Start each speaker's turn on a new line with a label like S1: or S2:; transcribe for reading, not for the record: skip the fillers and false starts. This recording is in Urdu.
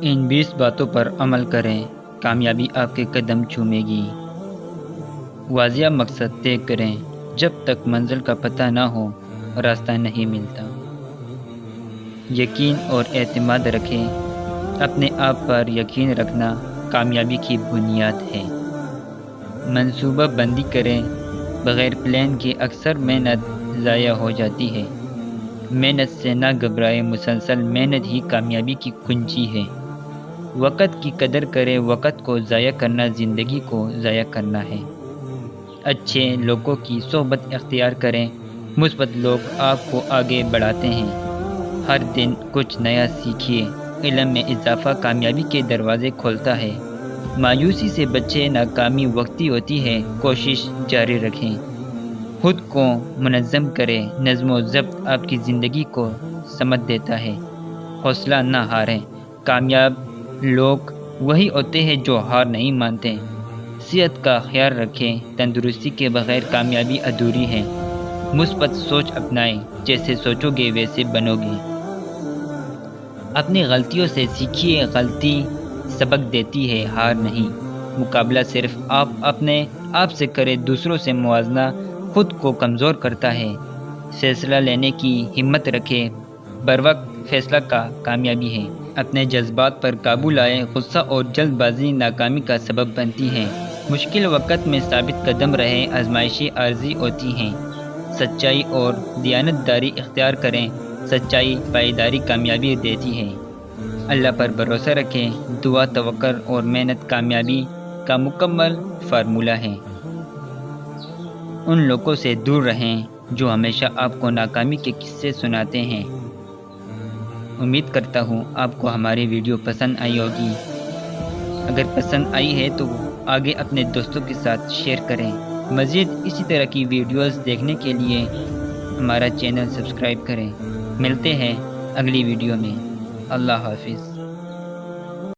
S1: ان 20 باتوں پر عمل کریں، کامیابی آپ کے قدم چومے گی۔ واضح مقصد طے کریں، جب تک منزل کا پتہ نہ ہو راستہ نہیں ملتا۔ یقین اور اعتماد رکھیں، اپنے آپ پر یقین رکھنا کامیابی کی بنیاد ہے۔ منصوبہ بندی کریں، بغیر پلان کے اکثر محنت ضائع ہو جاتی ہے۔ محنت سے نہ گھبرائیں، مسلسل محنت ہی کامیابی کی کنجی ہے۔ وقت کی قدر کریں، وقت کو ضائع کرنا زندگی کو ضائع کرنا ہے۔ اچھے لوگوں کی صحبت اختیار کریں، مثبت لوگ آپ کو آگے بڑھاتے ہیں۔ ہر دن کچھ نیا سیکھیے، علم میں اضافہ کامیابی کے دروازے کھولتا ہے۔ مایوسی سے بچیں، ناکامی وقتی ہوتی ہے، کوشش جاری رکھیں۔ خود کو منظم کریں، نظم و ضبط آپ کی زندگی کو سمت دیتا ہے۔ حوصلہ نہ ہاریں، کامیاب لوگ وہی ہوتے ہیں جو ہار نہیں مانتے۔ صحت کا خیال رکھیں، تندرستی کے بغیر کامیابی ادھوری ہے۔ مثبت سوچ اپنائیں، جیسے سوچو گے ویسے بنو گے۔ اپنی غلطیوں سے سیکھیے، غلطی سبق دیتی ہے، ہار نہیں۔ مقابلہ صرف آپ اپنے آپ سے کریں، دوسروں سے موازنہ خود کو کمزور کرتا ہے۔ فیصلہ لینے کی ہمت رکھیں، بروقت فیصلہ کا کامیابی ہے۔ اپنے جذبات پر قابو لائیں، غصہ اور جلد بازی ناکامی کا سبب بنتی ہیں۔ مشکل وقت میں ثابت قدم رہیں، آزمائشیں عارضی ہوتی ہیں۔ سچائی اور دیانتداری اختیار کریں، سچائی پائیداری کامیابی دیتی ہے۔ اللہ پر بھروسہ رکھیں، دعا، توکل اور محنت کامیابی کا مکمل فارمولہ ہے۔ ان لوگوں سے دور رہیں جو ہمیشہ آپ کو ناکامی کے قصے سناتے ہیں۔ امید کرتا ہوں آپ کو ہماری ویڈیو پسند آئی ہوگی۔ اگر پسند آئی ہے تو آگے اپنے دوستوں کے ساتھ شیئر کریں۔ مزید اسی طرح کی ویڈیوز دیکھنے کے لیے ہمارا چینل سبسکرائب کریں۔ ملتے ہیں اگلی ویڈیو میں۔ اللہ حافظ۔